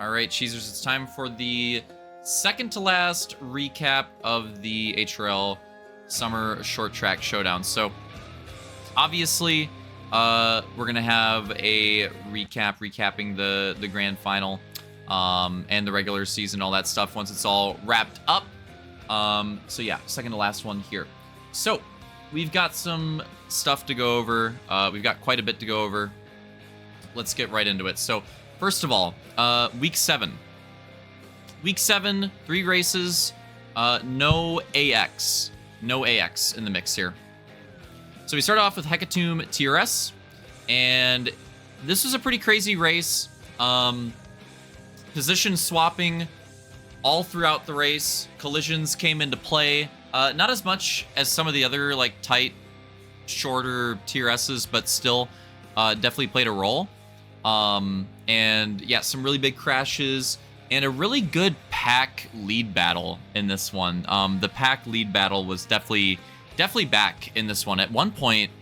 All right, Cheezers, it's time for the second to last recap of the HRL Summer Short Track Showdown. So, obviously, we're going to have a recapping the grand final and the regular season, all that stuff once it's all wrapped up. So, yeah, second to last one here. So, we've got some stuff to go over. We've got quite a bit to go over. Let's get right into it. So, first of all, week 7. Week 7, 3 races, no AX. No AX in the mix here. So we start off with Hecatomb TRS, and this was a pretty crazy race. Position swapping all throughout the race. Collisions came into play. Not as much as some of the other like tight, shorter TRSs, but still definitely played a role. And yeah, some really big crashes and a really good pack lead battle in this one. The pack lead battle was definitely back in this one. At one point,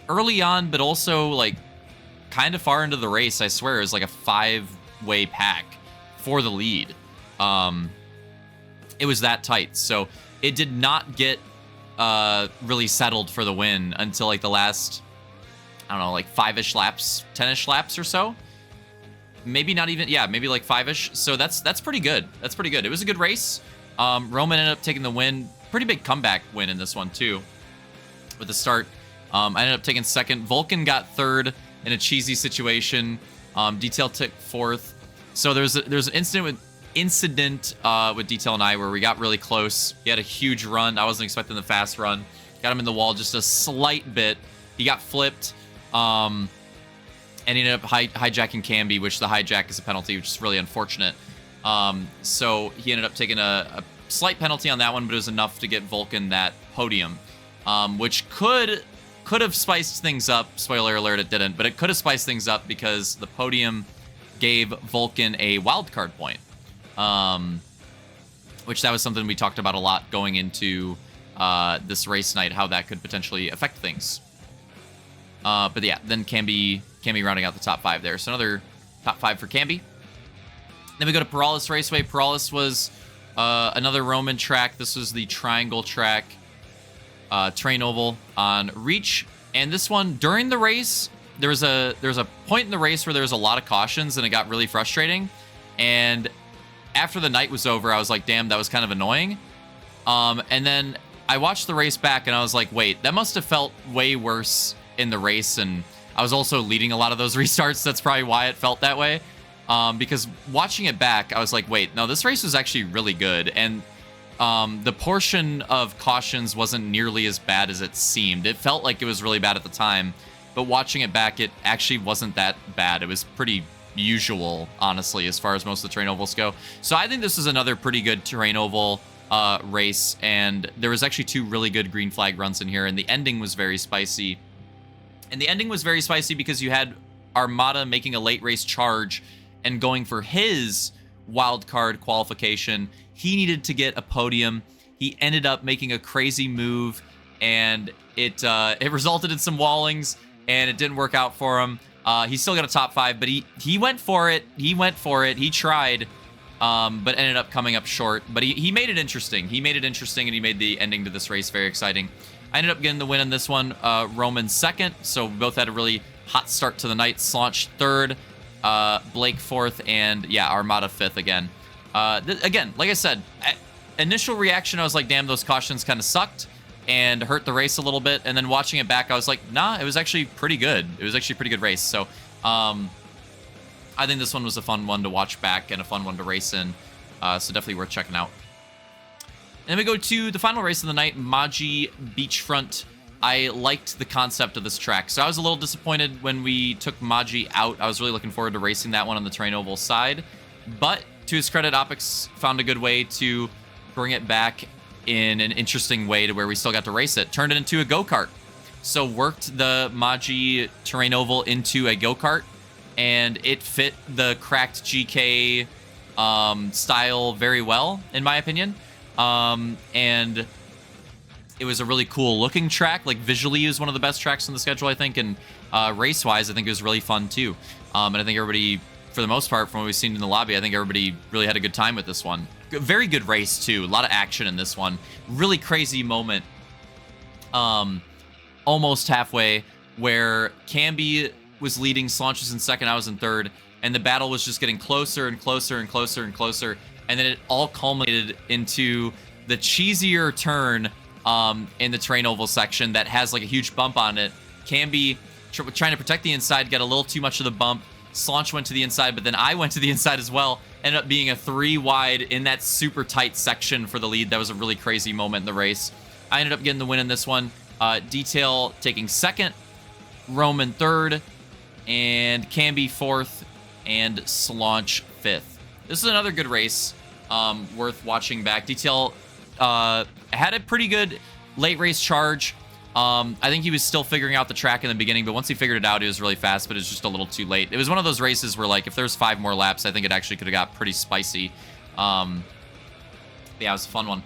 early on, but also like kind of far into the race, I swear, it was like a 5-way pack for the lead. It was that tight. So it did not get really settled for the win until like the last, I don't know, like 5-ish laps, 10-ish laps or so. Maybe not even, yeah, maybe like 5-ish. So that's pretty good. That's pretty good. It was a good race. Roman ended up taking the win. Pretty big comeback win in this one too. With the start, I ended up taking second. Vulcan got third in a cheesy situation. Detail took fourth. So there's an incident with Detail and I where we got really close. He had a huge run. I wasn't expecting the fast run. Got him in the wall just a slight bit. He got flipped. And he ended up hijacking Camby, which the hijack is a penalty, which is really unfortunate. So he ended up taking a slight penalty on that one, but it was enough to get Vulcan that podium, which could have spiced things up. Spoiler alert, it didn't, but it could have spiced things up because the podium gave Vulcan a wildcard point, which that was something we talked about a lot going into this race night, how that could potentially affect things. But yeah, then Camby rounding out the top 5 there. So another top 5 for Camby. Then we go to Perales Raceway. Perales was another Roman track. This was the triangle track, terrain oval on Reach. And this one, during the race, there was a point in the race where there was a lot of cautions and it got really frustrating. And after the night was over, I was like, damn, that was kind of annoying. And then I watched the race back and I was like, wait, that must have felt way worse in the race, and I was also leading a lot of those restarts. That's probably why it felt that way, because watching it back, I was like, wait, no, this race was actually really good, and the portion of cautions wasn't nearly as bad as it seemed. It felt like it was really bad at the time, but watching it back, it actually wasn't that bad. It was pretty usual, honestly, as far as most of the terrain ovals go. So I think this is another pretty good terrain oval race, and there was actually 2 really good green flag runs in here, and the ending was very spicy. And the ending was very spicy because you had Armada making a late race charge and going for his wild card qualification. He needed to get a podium. He ended up making a crazy move, and it resulted in some wallings, and it didn't work out for him. He still got a top 5, but he went for it. He tried, but ended up coming up short. But he made it interesting. And he made the ending to this race very exciting. I ended up getting the win in this one. Roman second, so we both had a really hot start to the night. Slaunch third, Blake fourth, and yeah, Armada fifth again. Again, like I said, initial reaction, I was like, damn, those cautions kind of sucked and hurt the race a little bit. And then watching it back, I was like, nah, it was actually pretty good. It was actually a pretty good race. So I think this one was a fun one to watch back and a fun one to race in. So definitely worth checking out. And then we go to the final race of the night, Maji Beachfront. I liked the concept of this track, so I was a little disappointed when we took Maji out. I was really looking forward to racing that one on the terrain oval side. But to his credit, Opix found a good way to bring it back in an interesting way to where we still got to race it. Turned it into a go-kart. So worked the Maji terrain oval into a go-kart, and it fit the cracked GK style very well, in my opinion. And it was a really cool looking track. Like visually, it was one of the best tracks on the schedule, I think, and race-wise, I think it was really fun too. And I think everybody for the most part, from what we've seen in the lobby, I think everybody really had a good time with this one. Very good race, too. A lot of action in this one. Really crazy moment. Almost halfway, where Camby was leading, Slaunch was in second, I was in third, and the battle was just getting closer and closer and closer and closer, and then it all culminated into the cheesier turn in the terrain oval section that has like a huge bump on it. Camby trying to protect the inside, got a little too much of the bump. Slaunch went to the inside, but then I went to the inside as well. Ended up being a 3 wide in that super tight section for the lead. That was a really crazy moment in the race. I ended up getting the win in this one. Detail taking second, Roman third, and Camby fourth, and Slaunch fifth. This is another good race, worth watching back. Detail had a pretty good late race charge. I think he was still figuring out the track in the beginning, but once he figured it out, he was really fast, but it was just a little too late. It was one of those races where, like, if there was 5 more laps, I think it actually could have got pretty spicy. Yeah, it was a fun one.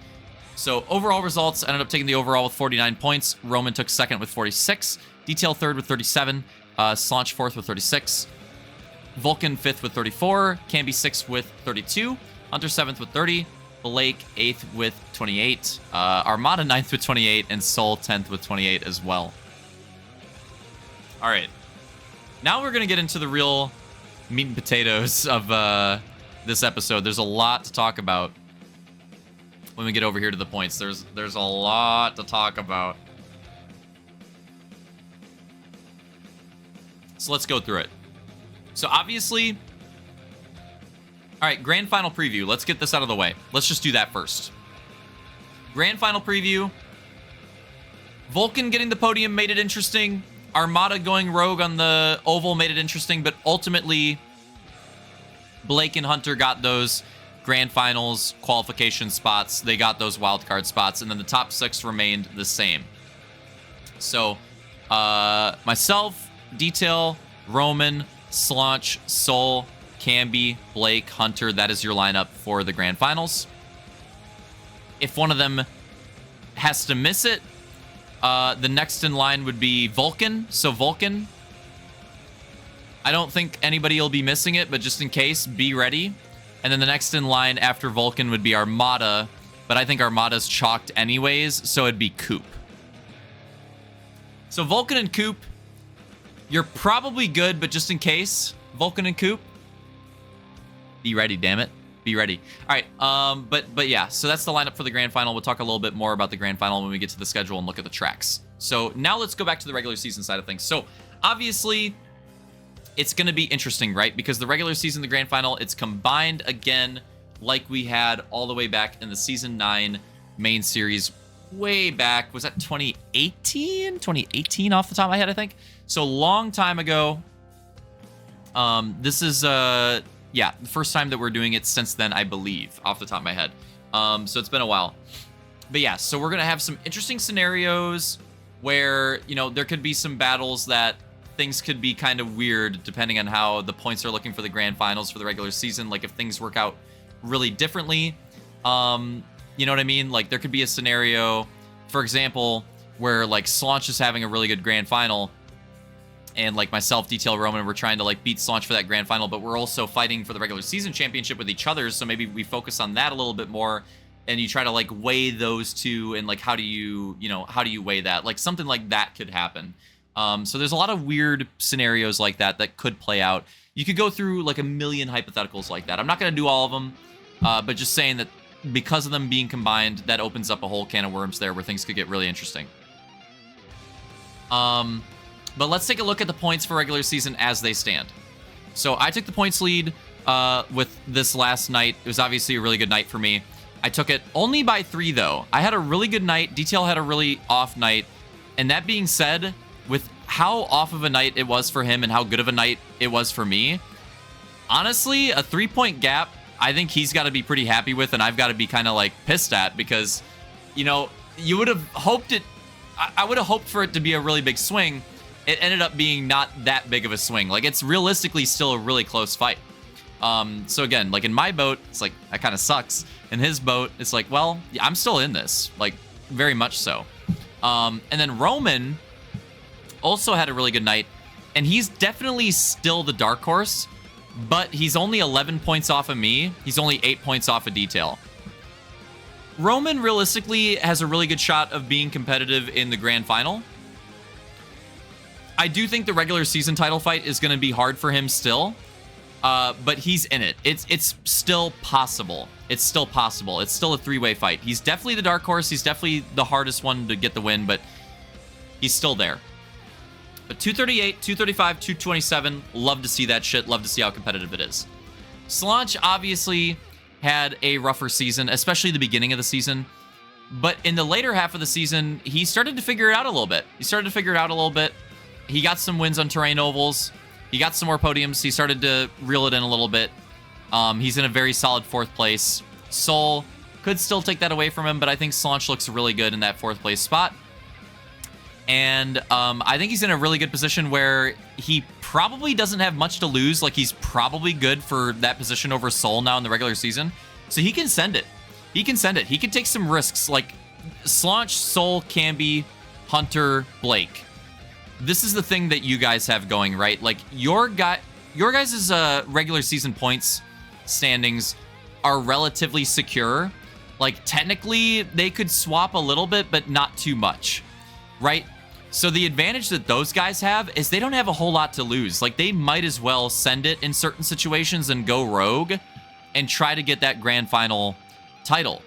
So overall results, ended up taking the overall with 49 points. Roman took second with 46. Detail third with 37. Slaunch fourth with 36. Vulcan fifth with 34. Camby sixth with 32. Hunter seventh with 30. Blake 8th with 28. Armada 9th with 28. And Soul 10th with 28 as well. All right. Now we're going to get into the real meat and potatoes of this episode. There's a lot to talk about. When we get over here to the points, there's a lot to talk about. So let's go through it. So obviously, all right, grand final preview. Let's get this out of the way. Let's just do that first. Grand final preview. Vulcan getting the podium made it interesting. Armada going rogue on the oval made it interesting, but ultimately, Blake and Hunter got those grand finals qualification spots. They got those wildcard spots, and then the top 6 remained the same. So myself, Detail, Roman, Slaunch, Soul, Camby, Blake, Hunter, that is your lineup for the grand finals. If one of them has to miss it, the next in line would be Vulcan. So Vulcan, I don't think anybody will be missing it, but just in case, be ready. And then the next in line after Vulcan would be Armada, but I think Armada's chalked anyways, so it'd be Coop. So Vulcan and Coop, you're probably good, but just in case, Vulcan and Coop, be ready, damn it. Be ready. All right, but yeah, so that's the lineup for the grand final. We'll talk a little bit more about the grand final when we get to the schedule and look at the tracks. So now let's go back to the regular season side of things. So obviously, it's going to be interesting, right? Because the regular season, the grand final, it's combined again like we had all the way back in the Season 9 main series way back. Was that 2018? 2018 off the top of my head, I think. So long time ago. This is, yeah, the first time that we're doing it since then, I believe, off the top of my head. So it's been a while. But yeah, so we're going to have some interesting scenarios where, you know, there could be some battles that things could be kind of weird depending on how the points are looking for the grand finals for the regular season. Like if things work out really differently, you know what I mean? Like there could be a scenario, for example, where like Slaunch is having a really good grand final and like myself, Detail, Roman, we're trying to like beat Slaunch for that grand final, but we're also fighting for the regular season championship with each other. So maybe we focus on that a little bit more and you try to like weigh those two and like how do you weigh that? Like something like that could happen. So there's a lot of weird scenarios like that could play out. You could go through like a million hypotheticals like that. I'm not going to do all of them, but just saying that because of them being combined, that opens up a whole can of worms there where things could get really interesting. But let's take a look at the points for regular season as they stand. So I took the points lead with this last night. It was obviously a really good night for me. I took it only by 3, though. I had a really good night. Detail had a really off night. And that being said, with how off of a night it was for him and how good of a night it was for me, honestly, a 3-point gap, I think he's got to be pretty happy with, and I've got to be kind of like pissed at because, you know, you would have hoped it. I would have hoped for it to be a really big swing. It ended up being not that big of a swing. Like it's realistically still a really close fight. So again, like in my boat, it's like that kind of sucks. In his boat, it's like, well, yeah, I'm still in this, like very much so. And then Roman also had a really good night, and he's definitely still the dark horse. but he's only 11 points off of me. He's only 8 points off of detail. Roman realistically has a really good shot of being competitive in the grand final. I do think the regular season title fight is going to be hard for him still, but he's in it. It's still possible. It's still possible. It's still a three-way fight. He's definitely the dark horse. He's definitely the hardest one to get the win, but he's still there. But 238, 235, 227, love to see that shit. Love to see how competitive it is. Slanch obviously had a rougher season, especially the beginning of the season. But in the later half of the season, he started to figure it out a little bit. He got some wins on terrain ovals. He got some more podiums. He started to reel it in a little bit. He's in a very solid 4th place. Soul could still take that away from him, but I think Slanch looks really good in that 4th place spot. And I think he's in a really good position where he probably doesn't have much to lose. Like, he's probably good for that position over Soul now in the regular season. So he can send it. He can take some risks. Like, Slanch, Soul, Camby, Hunter, Blake. This is the thing that you guys have going, right? Like, your guys' regular season points standings are relatively secure. Like, technically, they could swap a little bit, but not too much, right? So the advantage that those guys have is they don't have a whole lot to lose. Like, they might as well send it in certain situations and go rogue and try to get that grand final title.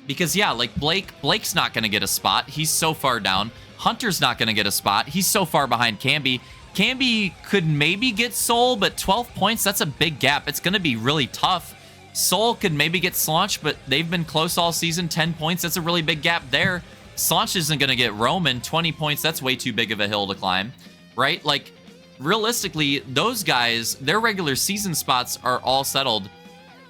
Because, yeah, like, Blake's not going to get a spot. He's so far down. Hunter's not going to get a spot. He's so far behind Camby. Camby could maybe get Soul, but 12 points, that's a big gap. It's going to be really tough. Soul could maybe get Slanch, but they've been close all season. 10 points, that's a really big gap there. Slanch isn't going to get Roman. 20 points, that's way too big of a hill to climb, right? Like, realistically, those guys, their regular season spots are all settled,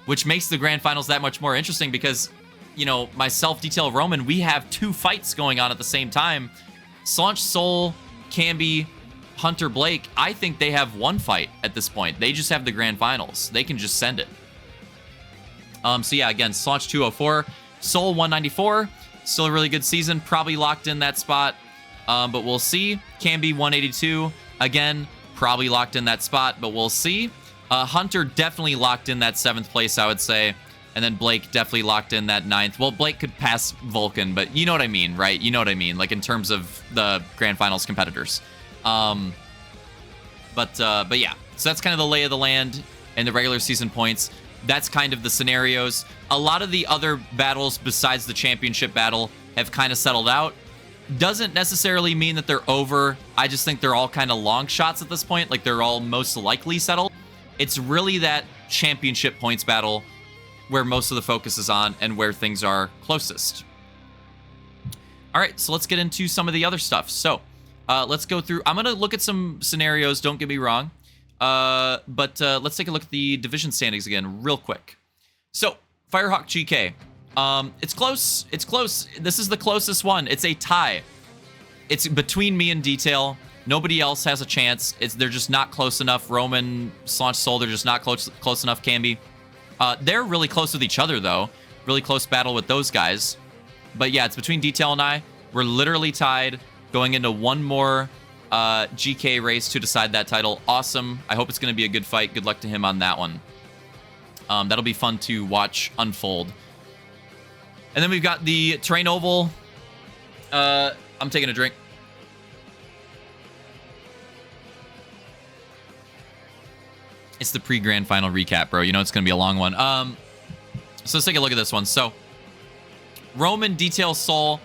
which makes the grand finals that much more interesting because, you know, myself, Detail, Roman, we have 2 fights going on at the same time. Slanch, Soul, Camby, Hunter, Blake, I think they have 1 fight at this point. They just have the grand finals. They can just send it. So yeah, again, Slanch 204, Soul 194. Still a really good season. Probably locked in that spot. But we'll see. Camby 182. Again, probably locked in that spot, but we'll see. Hunter definitely locked in that 7th place, I would say. And then Blake definitely locked in that 9th. Well, Blake could pass Vulcan, but you know what I mean, right? You know what I mean, like in terms of the Grand Finals competitors. But yeah, so that's kind of the lay of the land and the regular season points. That's kind of the scenarios. A lot of the other battles besides the championship battle have kind of settled out. Doesn't necessarily mean that they're over. I just think they're all kind of long shots at this point. Like, they're all most likely settled. It's really that championship points battle where most of the focus is on and where things are closest. All right, so let's get into some of the other stuff. So let's go through. I'm going to look at some scenarios, don't get me wrong. But let's take a look at the division standings again real quick. So, Firehawk GK. It's close. It's close. This is the closest one. It's a tie. It's between me and Detail. Nobody else has a chance. They're just not close enough. Roman, Slanch, Soul, they're just not close enough. Camby. They're really close with each other, though. Really close battle with those guys. But yeah, it's between Detail and I. We're literally tied going into one more GK race to decide that title. Awesome. I hope it's going to be a good fight. Good luck to him on that one. That'll be fun to watch unfold. And then we've got the terrain oval. I'm taking a drink. It's the pre-grand final recap, bro. You know it's going to be a long one. So let's take a look at this one. So, Roman, Detail, Soul,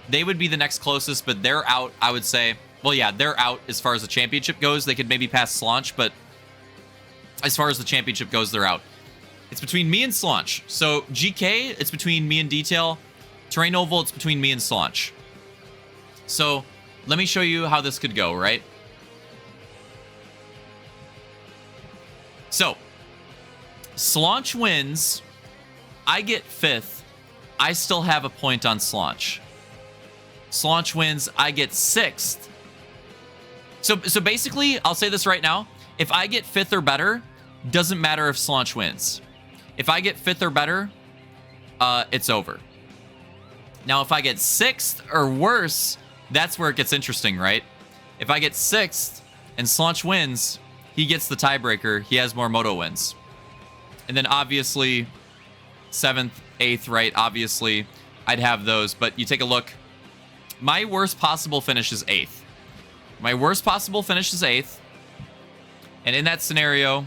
they would be the next closest, but they're out, I would say. Well, yeah, they're out as far as the championship goes. They could maybe pass Slanch, but as far as the championship goes, they're out. It's between me and Slanch. So, GK, it's between me and Detail. Terrain Oval, it's between me and Slanch. So, let me show you how this could go, right? So, Slanch wins. I get 5th. I still have a point on Slanch. Slanch wins. I get 6th. So basically, I'll say this right now. If I get 5th or better, doesn't matter if Slanch wins. If I get 5th or better, it's over. Now, if I get 6th or worse, that's where it gets interesting, right? If I get 6th and Slanch wins, he gets the tiebreaker, he has more moto wins. And then obviously 7th, 8th, right? Obviously, I'd have those. But you take a look. My worst possible finish is 8th. My worst possible finish is 8th. And in that scenario,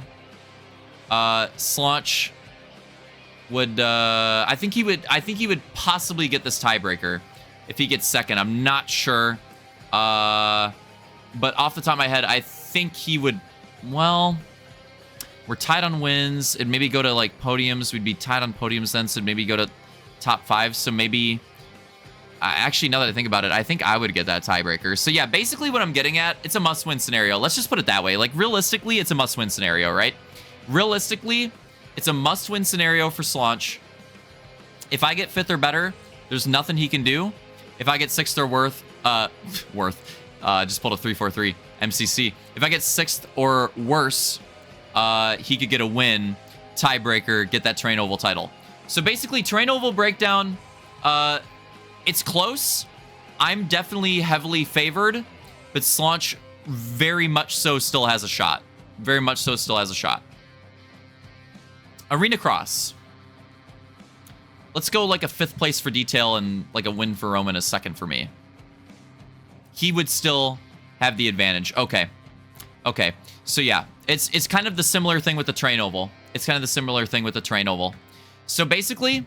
Slaunch would I think he would possibly get this tiebreaker if he gets 2nd. I'm not sure. But off the top of my head, I think he would. Well, we're tied on wins. It'd maybe go to like podiums. We'd be tied on podiums then, so maybe go to top 5. So maybe actually, now that I think about it, I think I would get that tiebreaker. So yeah, basically what I'm getting at, it's a must-win scenario. Let's just put it that way. Like realistically, it's a must-win scenario, right? Realistically, it's a must-win scenario for Slaunch. If I get 5th or better, there's nothing he can do. If I get 6th or just pulled a 3-4-3 MCC. If I get 6th or worse, he could get a win, tiebreaker, get that Terrain Oval title. So basically, Terrain Oval breakdown, it's close. I'm definitely heavily favored, but Slaunch very much so still has a shot. Very much so still has a shot. Arena Cross. Let's go like a 5th place for Detail and like a win for Roman, a 2nd for me. He would still have the advantage. Okay. Okay. So yeah, it's kind of the similar thing with the Terrain Oval. It's kind of the similar thing with the Terrain Oval. So basically,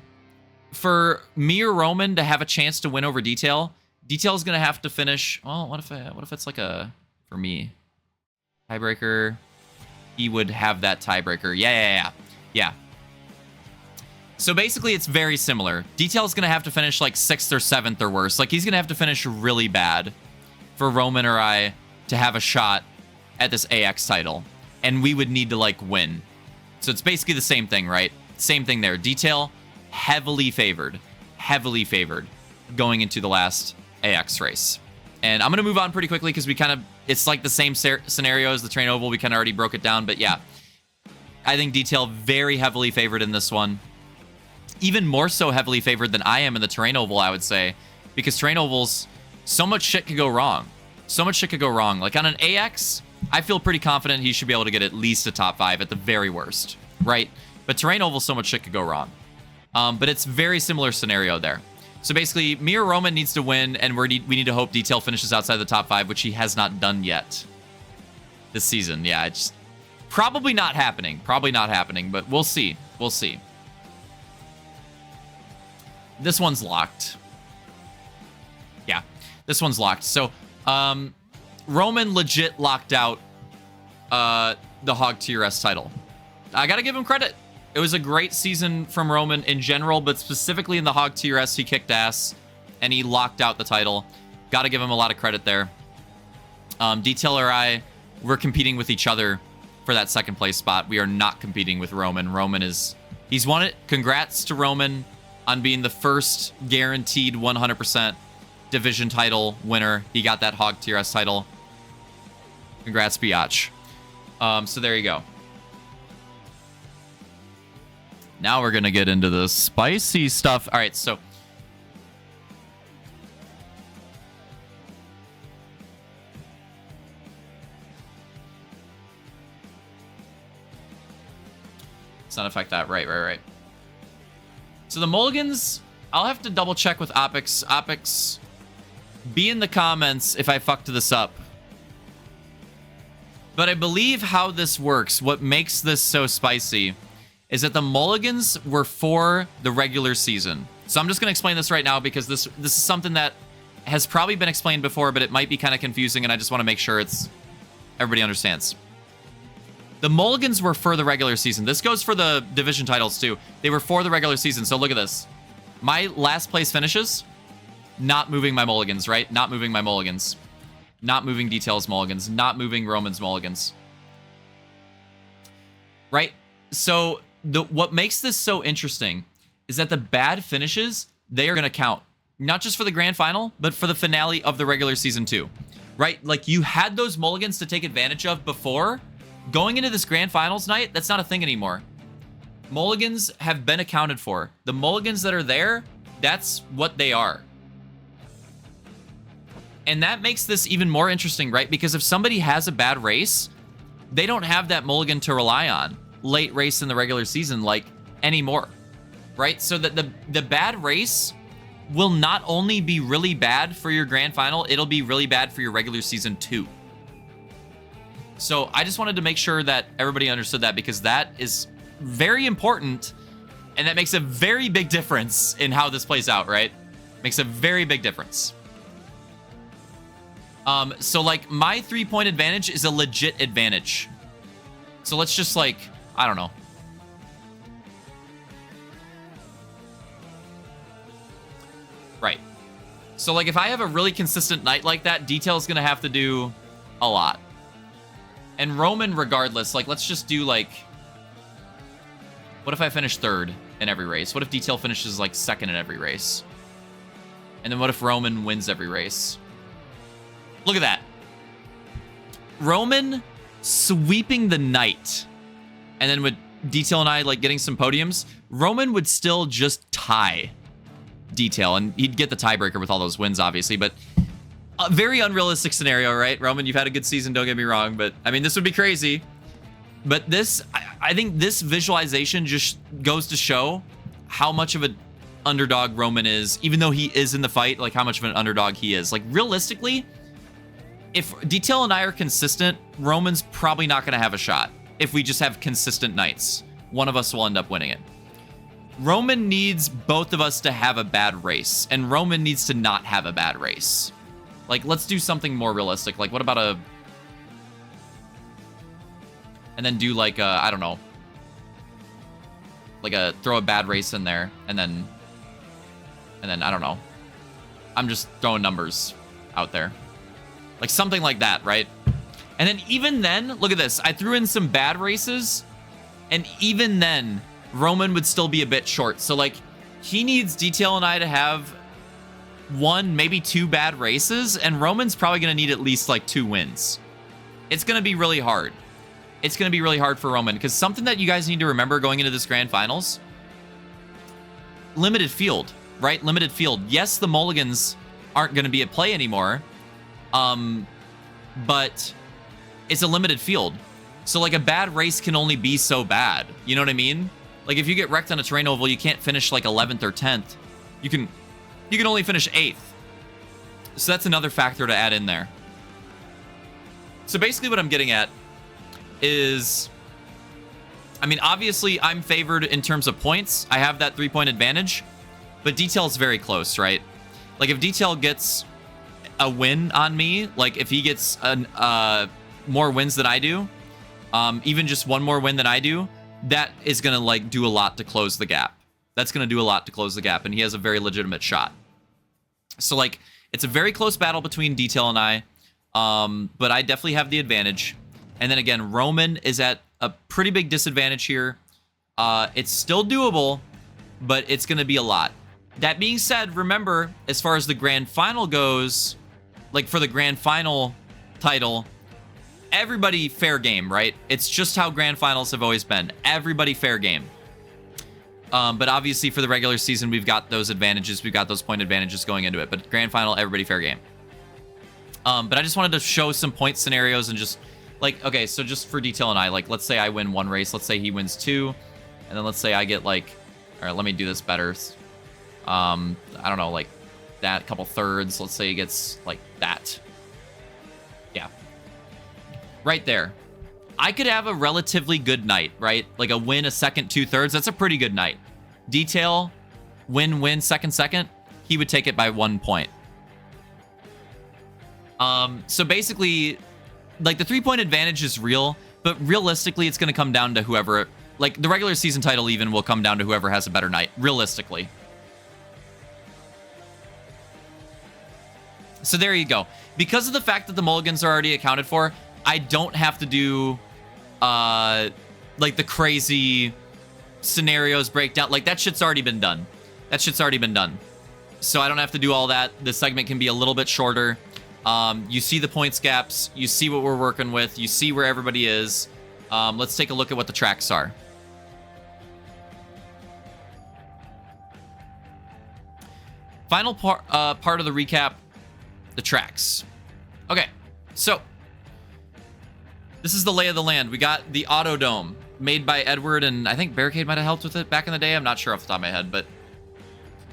for me or Roman to have a chance to win over Detail, Detail's gonna have to finish. Well, what if it's like a, for me, tiebreaker? He would have that tiebreaker. Yeah. So basically, it's very similar. Detail's gonna have to finish like 6th or 7th or worse. Like he's gonna have to finish really bad for Roman or I to have a shot at this AX title, and we would need to like win. So it's basically the same thing, right? Same thing there. Detail heavily favored going into the last AX race. And I'm gonna move on pretty quickly because we kind of, it's like the same scenario as the Terrain Oval. We kind of already broke it down, but yeah, I think Detail very heavily favored in this one. Even more so heavily favored than I am in the Terrain Oval, I would say, because Terrain Ovals, so much shit could go wrong. So much shit could go wrong. Like on an AX, I feel pretty confident he should be able to get at least a top 5 at the very worst, right? But Terrain Oval, so much shit could go wrong. But it's very similar scenario there. So basically, me or Roman needs to win, and we need to hope Detail finishes outside the top 5, which he has not done yet this season. Yeah, it's probably not happening. Probably not happening, but we'll see. We'll see. This one's locked. Yeah, this one's locked. So, Roman legit locked out the Hog TRS title. I gotta give him credit. It was a great season from Roman in general, but specifically in the Hog TRS, he kicked ass, and he locked out the title. Gotta give him a lot of credit there. Detail or I, we're competing with each other for that 2nd place spot. We are not competing with Roman. He's won it. Congrats to Roman on being the first guaranteed 100% division title winner. He got that Hog TRS title. Congrats, Biatch. So there you go. Now we're going to get into the spicy stuff. All right, so let's not affect that. Right. So the mulligans, I'll have to double check with Opix. Opix, be in the comments if I fucked this up. But I believe how this works, what makes this so spicy, is that the mulligans were for the regular season. So I'm just going to explain this right now because this is something that has probably been explained before, but it might be kind of confusing, and I just want to make sure everybody understands. The mulligans were for the regular season. This goes for the division titles too. They were for the regular season. So look at this. My last place finishes, not moving my mulligans, right? Not moving my mulligans. Not moving Detail's mulligans. Not moving Roman's mulligans. Right? So what makes this so interesting is that the bad finishes, they are going to count. Not just for the grand final, but for the finale of the regular season too. Right? Like you had those mulligans to take advantage of before. Going into this grand finals night, that's not a thing anymore. Mulligans have been accounted for. The mulligans that are there, that's what they are. And that makes this even more interesting, right? Because if somebody has a bad race, they don't have that mulligan to rely on late race in the regular season like anymore, right? So that the bad race will not only be really bad for your grand final, it'll be really bad for your regular season too. So I just wanted to make sure that everybody understood that, because that is very important, and that makes a very big difference in how this plays out, right? Makes a very big difference. So like my 3-point advantage is a legit advantage. So let's just like, I don't know. Right. So like if I have a really consistent night like that, Detail is going to have to do a lot. And Roman, regardless, like let's just do like, what if I finish 3rd in every race? What if Detail finishes like 2nd in every race? And then what if Roman wins every race? Look at that. Roman sweeping the night. And then with Detail and I like getting some podiums, Roman would still just tie Detail, and he'd get the tiebreaker with all those wins, obviously, but a very unrealistic scenario, right? Roman, you've had a good season, don't get me wrong, but I mean, this would be crazy. But this, I think this visualization just goes to show how much of an underdog Roman is, even though he is in the fight, like how much of an underdog he is. Like realistically, if Detail and I are consistent, Roman's probably not going to have a shot. If we just have consistent nights, one of us will end up winning it. Roman needs both of us to have a bad race, and Roman needs to not have a bad race. Like, let's do something more realistic. Like, what about a... And then do, like, I don't know. Like, throw a bad race in there, and then, I don't know. I'm just throwing numbers out there. Like, something like that, right? And then, even then, look at this. I threw in some bad races, and even then, Roman would still be a bit short. So, like, he needs Detail and I to have 1, maybe 2 bad races, and Roman's probably going to need at least, like, 2 wins. It's going to be really hard. It's going to be really hard for Roman, because something that you guys need to remember going into this grand finals, limited field, right? Limited field. Yes, the mulligans aren't going to be at play anymore, but it's a limited field. So, like, a bad race can only be so bad. You know what I mean? Like, if you get wrecked on a terrain oval, you can't finish, like, 11th or 10th. You can only finish 8th. So that's another factor to add in there. So basically what I'm getting at is, I mean, obviously I'm favored in terms of points. I have that 3-point advantage, but Detail is very close, right? Like, if Detail gets a win on me, like if he gets more wins than I do, even just 1 more win than I do, that is going to, like, do a lot to close the gap. That's going to do a lot to close the gap, and he has a very legitimate shot. So, like, it's a very close battle between Detail and I, but I definitely have the advantage. And then, again, Roman is at a pretty big disadvantage here. It's still doable, but it's going to be a lot. That being said, remember, as far as the grand final goes, like, for the grand final title, everybody fair game, right? It's just how grand finals have always been. Everybody fair game. But obviously for the regular season, we've got those advantages. We've got those point advantages going into it. But grand final, everybody fair game. But I just wanted to show some point scenarios and just, like, okay, so just for Detail and I, like, let's say I win 1 race. Let's say he wins 2. And then let's say I get, like, all right, let me do this better. I don't know, like that, couple thirds. Let's say he gets, like, that. Yeah. Right there. I could have a relatively good night, right? Like a win, a second, 2 thirds. That's a pretty good night. Detail, win, second. He would take it by 1 point. So basically, like, the 3-point advantage is real, but realistically, it's going to come down to whoever, like, the regular season title even will come down to whoever has a better night, realistically. So there you go. Because of the fact that the mulligans are already accounted for, I don't have to do, like, the crazy scenarios breakdown. Like, that shit's already been done. So I don't have to do all that. The segment can be a little bit shorter. You see the points gaps. You see what we're working with. You see where everybody is. Let's take a look at what the tracks are. Final part of the recap, the tracks. Okay, so This is the lay of the land. We got the Autodome made by Edward, and I think Barricade might have helped with it back in the day. I'm not sure off the top of my head, but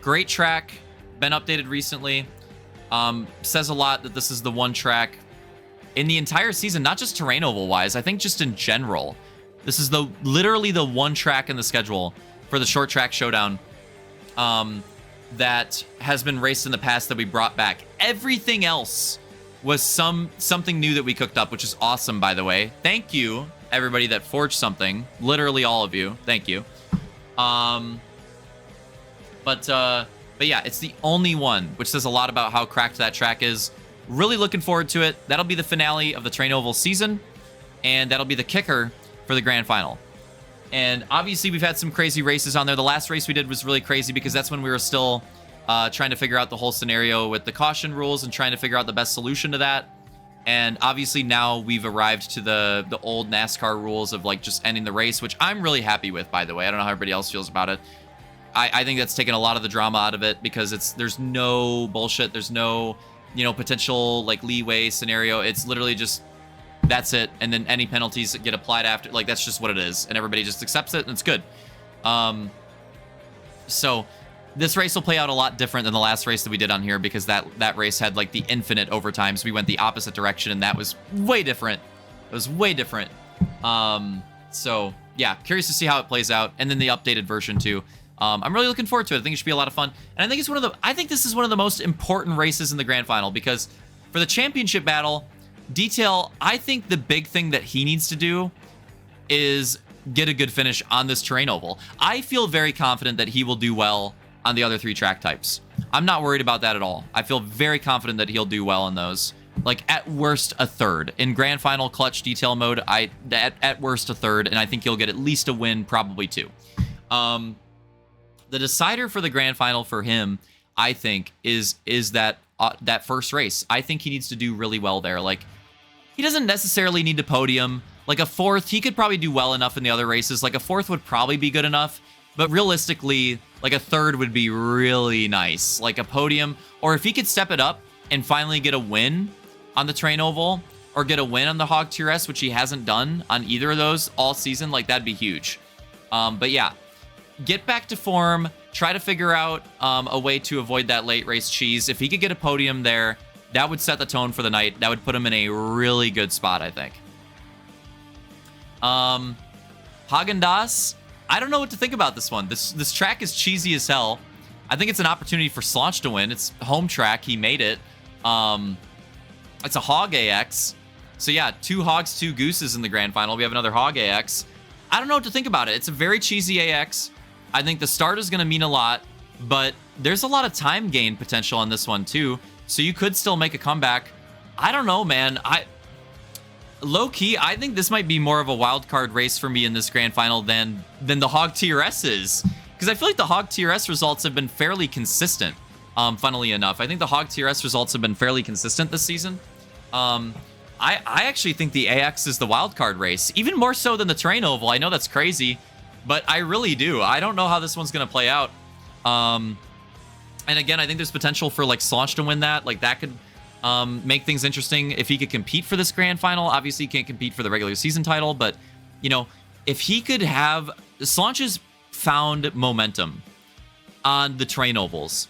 great track. Been updated recently. Says a lot that this is the one track in the entire season, not just terrain oval wise. I think just in general, this is literally the one track in the schedule for the short track showdown that has been raced in the past that we brought back. Everything else was something new that we cooked up, which is awesome, by the way. Thank you, everybody that forged something. Literally all of you. Thank you. But yeah, it's the only one, which says a lot about how cracked that track is. Really looking forward to it. That'll be the finale of the Terrain Oval season, and that'll be the kicker for the grand final. And obviously, we've had some crazy races on there. The last race we did was really crazy because that's when we were still trying to figure out the whole scenario with the caution rules and trying to figure out the best solution to that. And obviously now we've arrived to the old NASCAR rules of like just ending the race, which I'm really happy with, by the way. I don't know how everybody else feels about it. I think that's taken a lot of the drama out of it because there's no bullshit. There's no, potential like leeway scenario. It's literally just, that's it. And then any penalties that get applied after, like, that's just what it is. And everybody just accepts it and it's good. So this race will play out a lot different than the last race that we did on here because that race had like the infinite overtimes. We went the opposite direction and that was way different. It was way different. So yeah, curious to see how it plays out. And then the updated version too. I'm really looking forward to it. I think it should be a lot of fun. And I think this is one of the most important races in the grand final because for the championship battle, Detail, I think the big thing that he needs to do is get a good finish on this terrain oval. I feel very confident that he will do well on the other 3 track types. I'm not worried about that at all. I feel very confident that he'll do well in those. Like at worst a third. In grand final clutch detail mode, at worst a third, and I think he'll get at least a win, probably 2. The decider for the grand final for him, I think, is that first race. I think he needs to do really well there. Like, he doesn't necessarily need to podium. Like a 4th, he could probably do well enough in the other races. Like a 4th would probably be good enough. But realistically, like a 3rd would be really nice. Like a podium, or if he could step it up and finally get a win on the terrain oval, or get a win on the Hog TRS, which he hasn't done on either of those all season, like that'd be huge. But yeah, get back to form, try to figure out a way to avoid that late race cheese. If he could get a podium there, that would set the tone for the night. That would put him in a really good spot, I think. Haagen-Dazs, I don't know what to think about this one. This track is cheesy as hell. I think it's an opportunity for Slaunch to win. It's home track. He made it. It's a Hog AX. So yeah, 2 Hogs, 2 Gooses in the grand final. We have another Hog AX. I don't know what to think about it. It's a very cheesy AX. I think the start is going to mean a lot, but there's a lot of time gain potential on this one too. So you could still make a comeback. I don't know, man. Low-key, I think this might be more of a wild card race for me in this grand final than the Hog TRS is. Because I feel like the Hog TRS results have been fairly consistent, funnily enough. I think the Hog TRS results have been fairly consistent this season. I actually think the AX is the wild card race, even more so than the terrain oval. I know that's crazy, but I really do. I don't know how this one's going to play out. And again, I think there's potential for like Slaunch to win that. Like that could make things interesting if he could compete for this grand final. Obviously, he can't compete for the regular season title, but if he could have Slaunch's found momentum on the terrain ovals.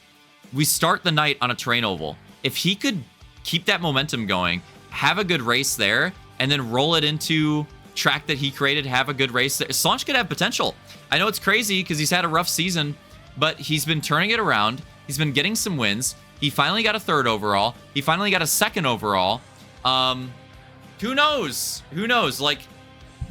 We start the night on a terrain oval. If he could keep that momentum going, have a good race there, and then roll it into track that he created, have a good race there, Slaunch could have potential. I know it's crazy because he's had a rough season, but he's been turning it around. He's been getting some wins. He finally got a 3rd overall. He finally got a 2nd overall. Who knows? Who knows? Like,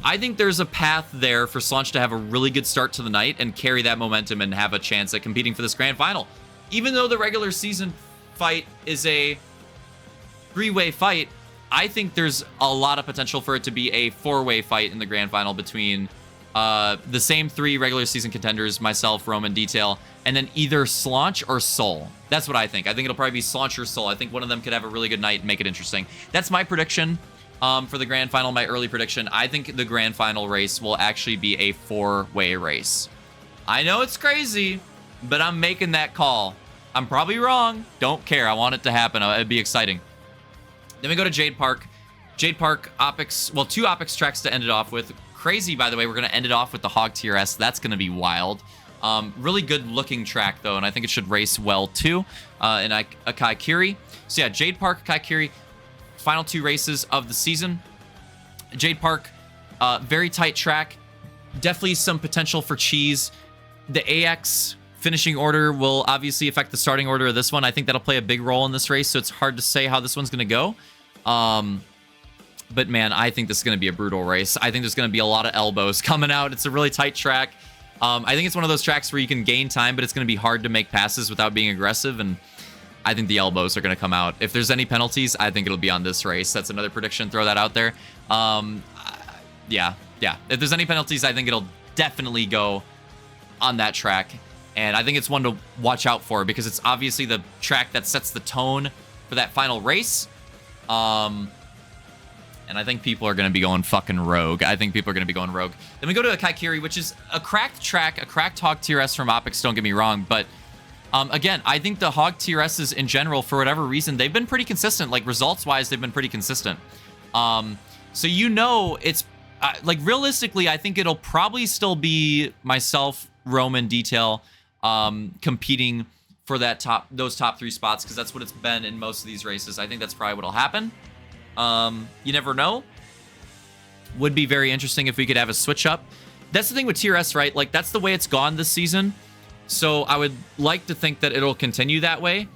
I think there's a path there for Slaunch to have a really good start to the night and carry that momentum and have a chance at competing for this grand final. Even though the regular season fight is a 3-way fight, I think there's a lot of potential for it to be a 4-way fight in the grand final between the same 3 regular season contenders, myself, Roman, Detail, and then either Slaunch or Soul. That's what I think. I think it'll probably be Slaunch or Soul. I think one of them could have a really good night and make it interesting. That's my prediction for the grand final, my early prediction. I think the grand final race will actually be a 4-way race. I know it's crazy, but I'm making that call. I'm probably wrong. Don't care. I want it to happen. It'd be exciting. Then we go to Jade Park. Jade Park, Opix, well, 2 Opix tracks to end it off with. Crazy, by the way, we're going to end it off with the Hog TRS. That's going to be wild. Really good looking track, though, and I think it should race well, too, in Akai Kiri. So, yeah, Jade Park, Akai Kiri, final 2 races of the season. Jade Park, very tight track. Definitely some potential for cheese. The AX finishing order will obviously affect the starting order of this one. I think that'll play a big role in this race, so it's hard to say how this one's going to go. But, man, I think this is going to be a brutal race. I think there's going to be a lot of elbows coming out. It's a really tight track. I think it's one of those tracks where you can gain time, but it's going to be hard to make passes without being aggressive, and I think the elbows are going to come out. If there's any penalties, I think it'll be on this race. That's another prediction. Throw that out there. Yeah. If there's any penalties, I think it'll definitely go on that track, and I think it's one to watch out for because it's obviously the track that sets the tone for that final race. And I think people are going to be going fucking rogue. Then we go to Akai Kiri, which is a cracked track, a cracked Hog TRS from Opix, don't get me wrong. But, again, I think the Hog TRSs in general, for whatever reason, they've been pretty consistent. Like, results-wise, they've been pretty consistent. So, it's... like, realistically, I think it'll probably still be myself, Roman, Detail, competing for those top 3 spots, because that's what it's been in most of these races. I think that's probably what'll happen. You never know. Would be very interesting if we could have a switch up. That's the thing with TRS, right? Like, that's the way it's gone this season. So I would like to think that it'll continue that way.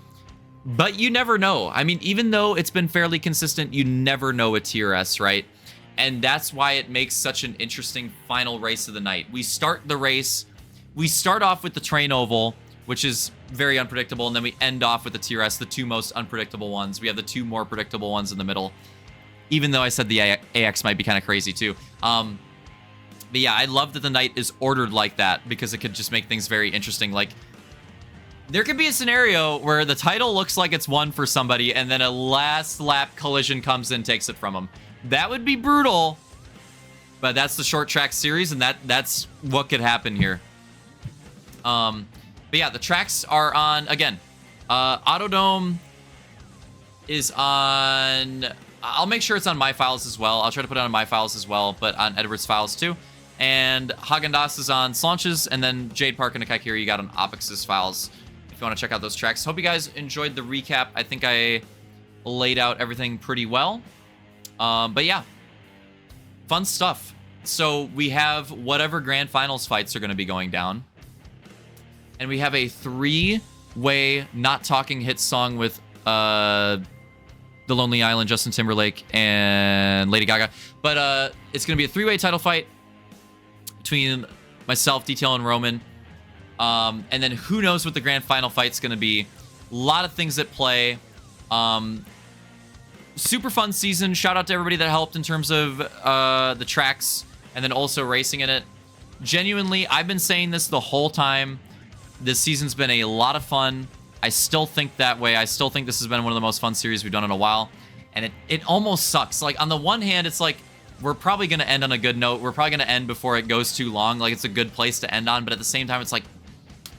But you never know. I mean, even though it's been fairly consistent, you never know with TRS, right? And that's why it makes such an interesting final race of the night. We start the race. We start off with the train oval, which is very unpredictable, and then we end off with the TRS, the 2 most unpredictable ones. We have the 2 more predictable ones in the middle, even though I said the AX might be kind of crazy too. But yeah, I love that the night is ordered like that because it could just make things very interesting. Like, there could be a scenario where the title looks like it's won for somebody, and then a last lap collision comes in, takes it from them. That would be brutal, but that's the short track series, and that's what could happen here. But yeah, the tracks are on, again, Autodome is on, I'll make sure it's on my files as well. I'll try to put it on my files as well, but on Edward's files too. And Haagen-Dazs is on Slaunch's, and then Jade Park and Akai Kiri you got on Opix's files if you want to check out those tracks. Hope you guys enjoyed the recap. I think I laid out everything pretty well. But yeah, fun stuff. So we have whatever grand finals fights are going to be going down. And we have a 3-way Not Talking hit song with The Lonely Island, Justin Timberlake, and Lady Gaga. But it's going to be a 3-way title fight between myself, Detail, and Roman. And then who knows what the grand final fight's going to be. A lot of things at play. Super fun season. Shout out to everybody that helped in terms of the tracks and then also racing in it. Genuinely, I've been saying this the whole time. This season's been a lot of fun. I still think that way. I still think this has been one of the most fun series we've done in a while. And it almost sucks. Like, on the one hand, it's like, we're probably going to end on a good note. We're probably going to end before it goes too long. Like, it's a good place to end on. But at the same time, it's like,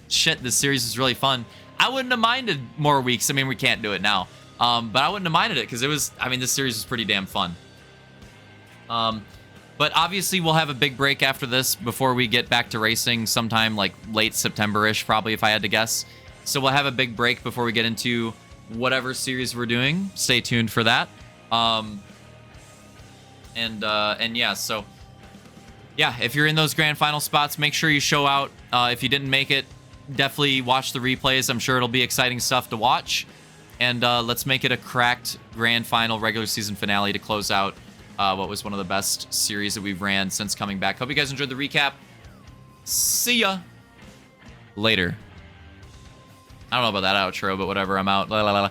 shit, this series is really fun. I wouldn't have minded more weeks. I mean, we can't do it now. But I wouldn't have minded it because it was, I mean, this series was pretty damn fun. But obviously, we'll have a big break after this before we get back to racing sometime like late September-ish, probably, if I had to guess. So we'll have a big break before we get into whatever series we're doing. Stay tuned for that. And yeah, so yeah, if you're in those grand final spots, make sure you show out. If you didn't make it, definitely watch the replays. I'm sure it'll be exciting stuff to watch. And let's make it a cracked grand final regular season finale to close out what was one of the best series that we've ran since coming back. Hope you guys enjoyed the recap. See ya later. I don't know about that outro, but whatever. I'm out. La, la, la, la.